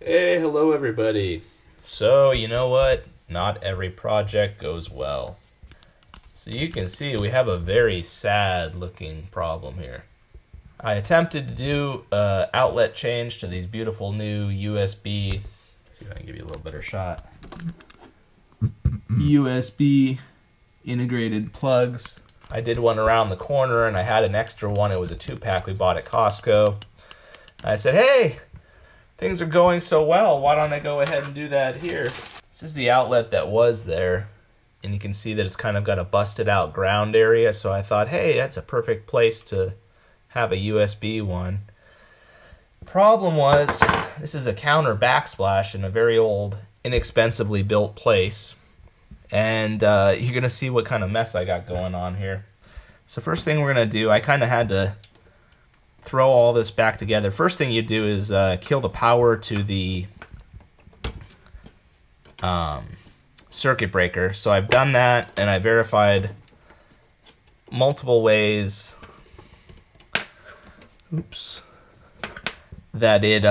Hey, hello everybody. So, you know what? Not every project goes well. So you can see we have a very sad looking problem here. I attempted to do outlet change to these beautiful new USB. Let's see if I can give you a little better shot. USB integrated plugs. I did one around the corner and I had an extra one. It was a 2-pack we bought at Costco. I said, hey, things are going so well, why don't I go ahead and do that here? This is the outlet that was there, and you can see that it's kind of got a busted out ground area, so I thought, hey, that's a perfect place to have a USB one. Problem was, this is a counter backsplash in a very old, inexpensively built place, and you're going to see what kind of mess I got going on here. So first thing we're going to do, I kind of had to throw all this back together. First thing you do is kill the power to the circuit breaker. So I've done that, and I verified multiple ways. Oops. That it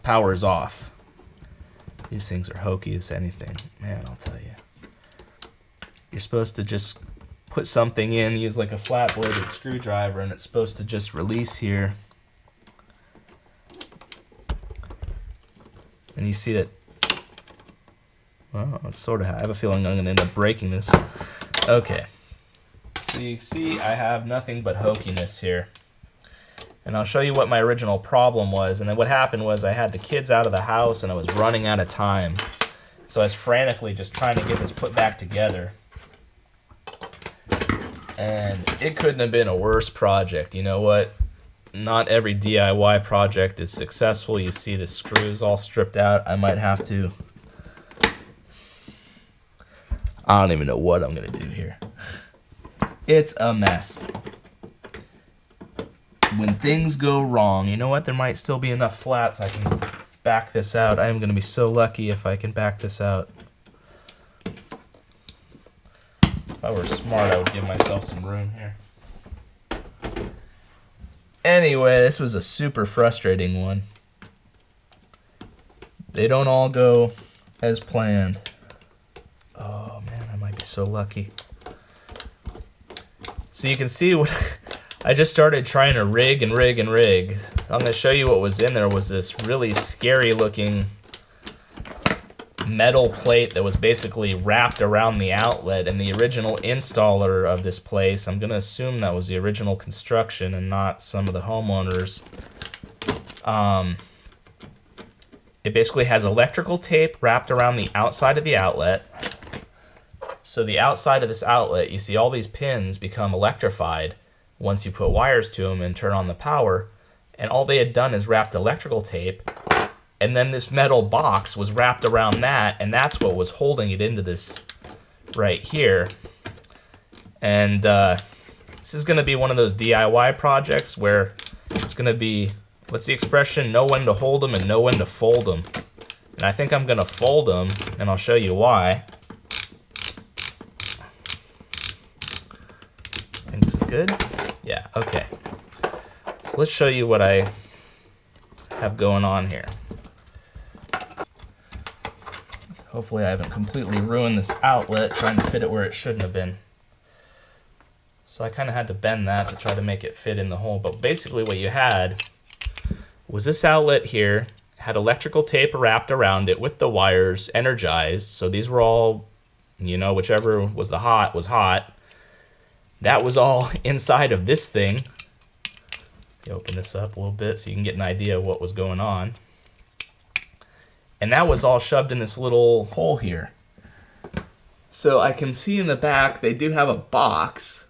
powers off. These things are hokey as anything. Man, I'll tell you. You're supposed to just put something in, use like a flat bladed screwdriver, and it's supposed to just release here. And you see that, well, it's sort of, I have a feeling I'm going to end up breaking this. Okay. So you see I have nothing but hokiness here. And I'll show you what my original problem was. And then what happened was I had the kids out of the house and I was running out of time. So I was frantically just trying to get this put back together. And it couldn't have been a worse project. You know what? Not every DIY project is successful. You see the screws all stripped out. I might have to... I don't even know what I'm going to do here. It's a mess. When things go wrong, you know what? There might still be enough flats I can back this out. I am going to be so lucky if I can back this out. If I were smart, I would give myself some room here. Anyway, this was a super frustrating one. They don't all go as planned. Oh man, I might be so lucky. So you can see what I just started trying to rig and rig and rig. I'm going to show you what was in there. Was this really scary looking metal plate that was basically wrapped around the outlet, and the original installer of this place, I'm going to assume that was the original construction and not some of the homeowners. It basically has electrical tape wrapped around the outside of the outlet. So the outside of this outlet, you see all these pins become electrified once you put wires to them and turn on the power, and all they had done is wrapped electrical tape, and then this metal box was wrapped around that, and that's what was holding it into this right here. And this is going to be one of those DIY projects where it's going to be, what's the expression, know when to hold them and know when to fold them. And I think I'm going to fold them, and I'll show you why. I think this is good. Yeah, okay. So let's show you what I have going on here. Hopefully I haven't completely ruined this outlet trying to fit it where it shouldn't have been. So I kind of had to bend that to try to make it fit in the hole. But basically what you had was this outlet here had electrical tape wrapped around it with the wires energized. So these were all, you know, whichever was the hot was hot. That was all inside of this thing. Open this up a little bit so you can get an idea of what was going on. And that was all shoved in this little hole here. So I can see in the back they do have a box,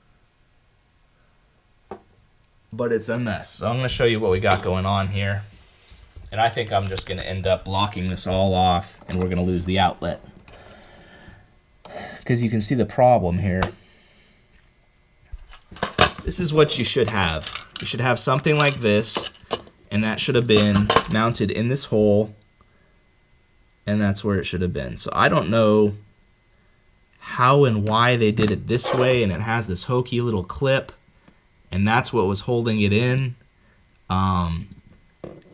but it's a mess. So I'm going to show you what we got going on here. And I think I'm just going to end up blocking this all off, and we're going to lose the outlet. Because you can see the problem here. This is what you should have. You should have something like this, and that should have been mounted in this hole, and that's where it should have been. So I don't know how and why they did it this way, and it has this hokey little clip, and that's what was holding it in.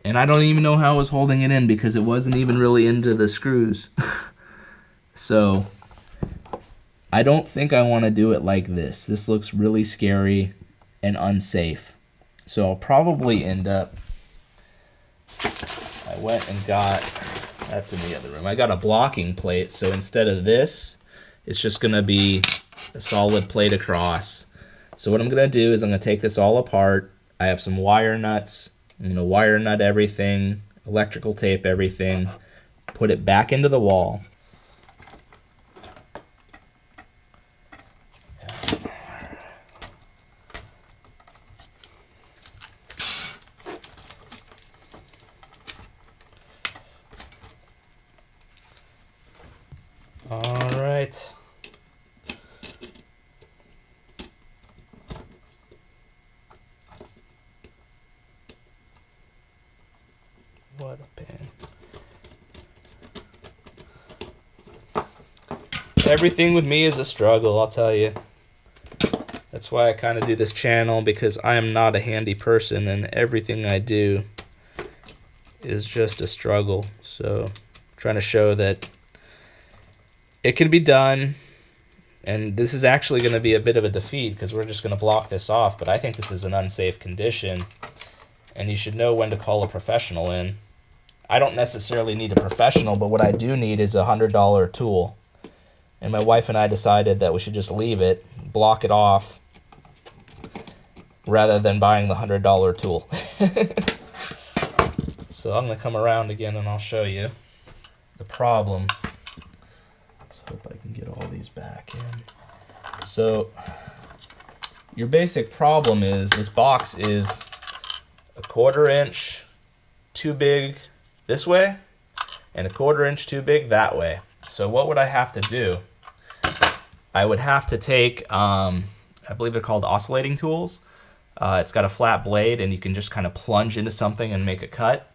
And I don't even know how I was holding it in because it wasn't even really into the screws. So I don't think I want to do it like this. This looks really scary and unsafe. So I'll probably end up, I went and got, that's in the other room, I got a blocking plate. So instead of this, it's just going to be a solid plate across. So what I'm going to do is I'm going to take this all apart. I have some wire nuts. I'm going to wire nut everything, electrical tape everything, put it back into the wall. All right. What a pain. Everything with me is a struggle, I'll tell you. That's why I kind of do this channel, because I am not a handy person and everything I do is just a struggle. So I'm trying to show that it can be done, and this is actually going to be a bit of a defeat because we're just going to block this off, but I think this is an unsafe condition and you should know when to call a professional in. I don't necessarily need a professional, but what I do need is a $100 tool. And my wife and I decided that we should just leave it, block it off, rather than buying the $100 tool. So I'm going to come around again and I'll show you the problem. Let's hope I can get all these back in. So your basic problem is this box is a 1/4 inch too big this way and a 1/4 inch too big that way. So what would I have to do? I would have to take, I believe they're called oscillating tools. It's got a flat blade and you can just kind of plunge into something and make a cut.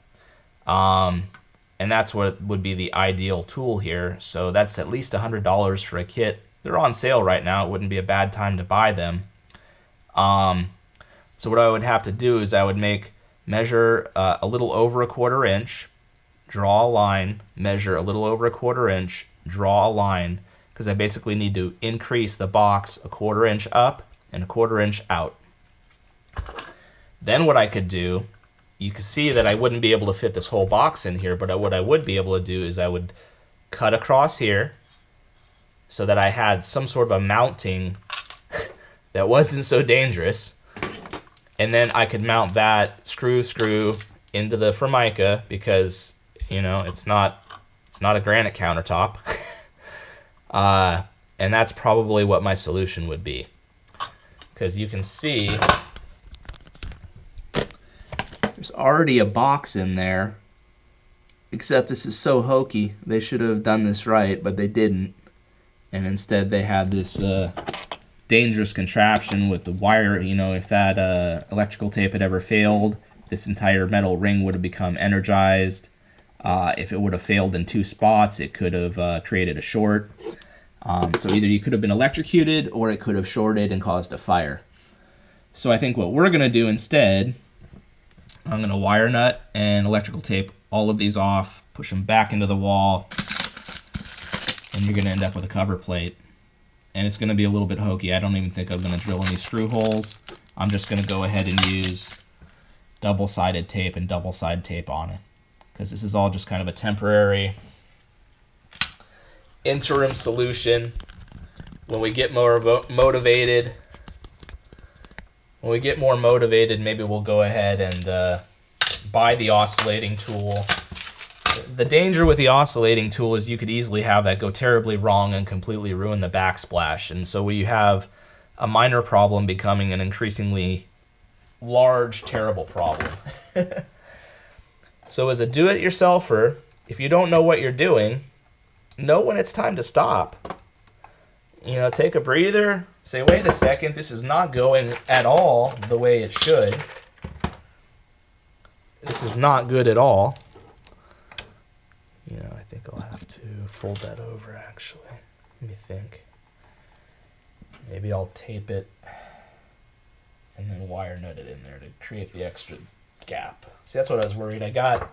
And that's what would be the ideal tool here. So that's at least $100 for a kit. They're on sale right now. It wouldn't be a bad time to buy them. So what I would have to do is I would measure a little over a 1/4 inch, draw a line, measure a little over a 1/4 inch, draw a line, because I basically need to increase the box a 1/4 inch up and a 1/4 inch out. Then what I could do, you can see that I wouldn't be able to fit this whole box in here, but what I would be able to do is I would cut across here so that I had some sort of a mounting that wasn't so dangerous. And then I could mount that screw into the Formica because, you know, it's not a granite countertop. And that's probably what my solution would be. Because you can see there's already a box in there, except this is so hokey. They should have done this right, but they didn't. And instead they had this dangerous contraption with the wire. You know, if that electrical tape had ever failed, this entire metal ring would have become energized. If it would have failed in 2 spots, it could have created a short. So either you could have been electrocuted or it could have shorted and caused a fire. So I think what we're going to do instead, I'm going to wire nut and electrical tape all of these off, push them back into the wall, and you're going to end up with a cover plate. And it's going to be a little bit hokey. I don't even think I'm going to drill any screw holes. I'm just going to go ahead and use double-sided tape and double-sided tape on it, because this is all just kind of a temporary interim solution. When we get more motivated, maybe we'll go ahead and buy the oscillating tool. The danger with the oscillating tool is you could easily have that go terribly wrong and completely ruin the backsplash. And so you have a minor problem becoming an increasingly large, terrible problem. So as a do-it-yourselfer, if you don't know what you're doing, know when it's time to stop. You know, take a breather, say, wait a second, this is not going at all the way it should. This is not good at all. You know, I think I'll have to fold that over, actually. Let me think. Maybe I'll tape it and then wire nut it in there to create the extra gap. See, that's what I was worried. I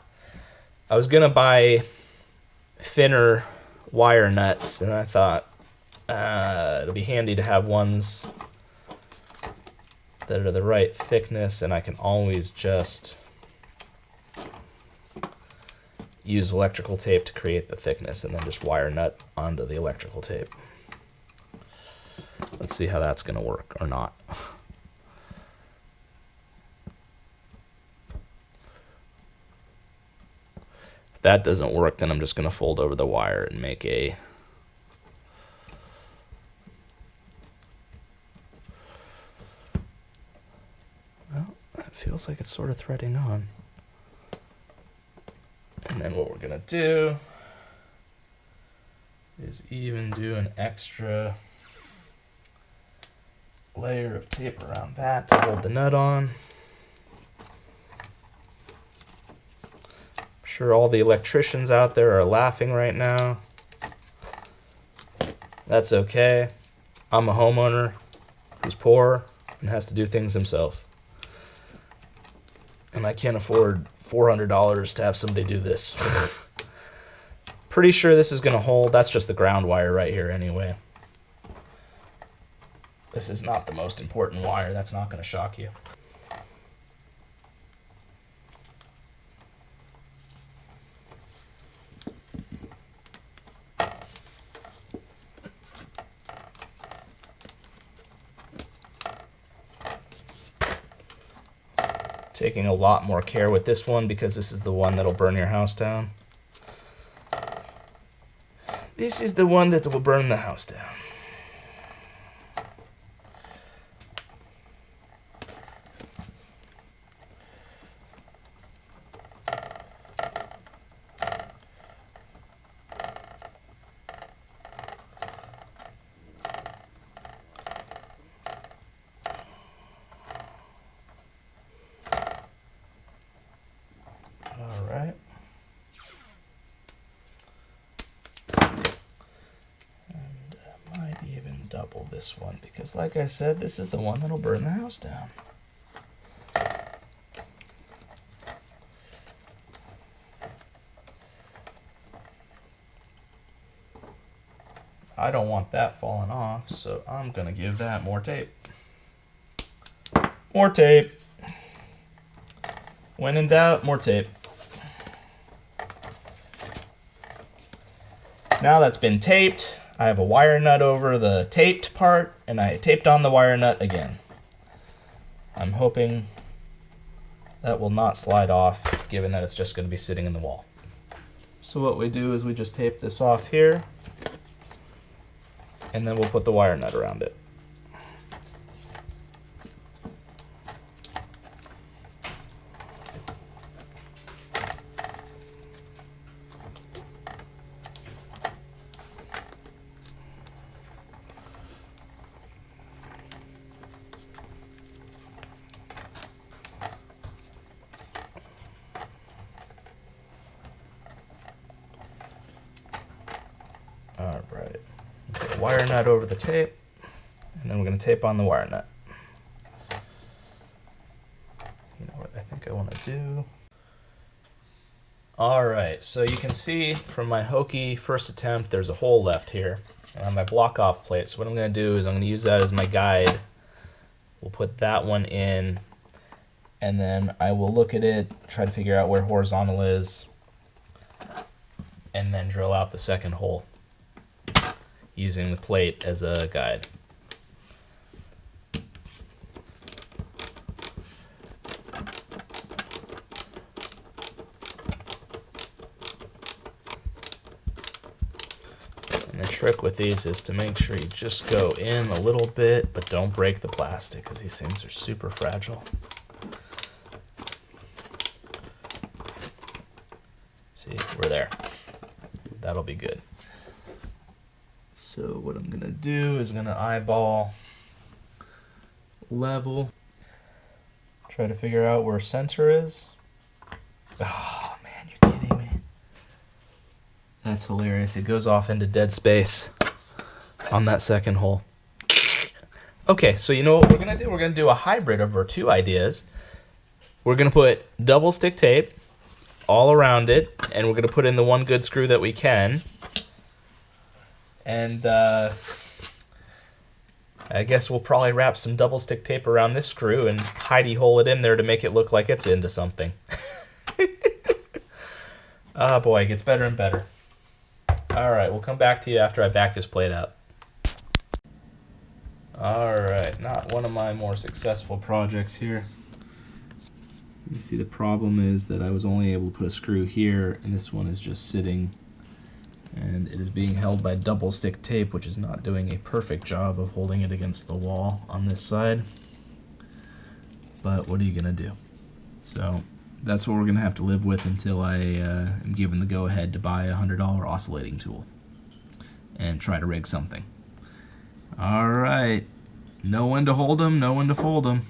was gonna buy thinner wire nuts, and I thought it'll be handy to have ones that are the right thickness, and I can always just use electrical tape to create the thickness and then just wire nut onto the electrical tape. Let's see how that's going to work or not. If that doesn't work, then I'm just going to fold over the wire and make a that feels like it's sort of threading on. And then what we're gonna do is even do an extra layer of tape around that to hold the nut on. I'm sure all the electricians out there are laughing right now. That's okay. I'm a homeowner who's poor and has to do things himself. And I can't afford $400 to have somebody do this. Pretty sure this is going to hold. That's just the ground wire right here anyway. This is not the most important wire. That's not going to shock you. Taking a lot more care with this one because this is the one that'll burn your house down. This is the one that will burn the house down. All right. And I might even double this one because, like I said, this is the one that'll burn the house down. I don't want that falling off, so I'm gonna give that more tape. More tape. When in doubt, more tape. Now that's been taped, I have a wire nut over the taped part, and I taped on the wire nut again. I'm hoping that will not slide off, given that it's just going to be sitting in the wall. So what we do is we just tape this off here, and then we'll put the wire nut around it. All right, put the wire nut over the tape, and then we're going to tape on the wire nut. You know what I think I want to do? All right, so you can see from my hokey first attempt, there's a hole left here on my block off plate. So what I'm going to do is I'm going to use that as my guide. We'll put that one in, and then I will look at it, try to figure out where horizontal is, and then drill out the second hole using the plate as a guide. And the trick with these is to make sure you just go in a little bit, but don't break the plastic because these things are super fragile. See, we're there. That'll be good. So what I'm gonna do is I'm gonna eyeball level, try to figure out where center is. Oh man, you're kidding me. That's hilarious. It goes off into dead space on that second hole. Okay, so you know what we're gonna do? We're gonna do a hybrid of our two ideas. we're going to put double stick tape all around it, and we're going to put in the one good screw that we can. And I guess we'll probably wrap some double stick tape around this screw and hidey hole it in there to make it look like it's into something. Oh boy, it gets better and better. Alright, we'll come back to you after I back this plate out. Alright, not one of my more successful projects here. You see, the problem is that I was only able to put a screw here, and this one is just sitting, and it is being held by double stick tape, which is not doing a perfect job of holding it against the wall on this side. But what are you gonna do? So that's what we're gonna have to live with until I am given the go-ahead to buy a $100 oscillating tool and try to rig something. Alright, know when to hold them, know when to fold them.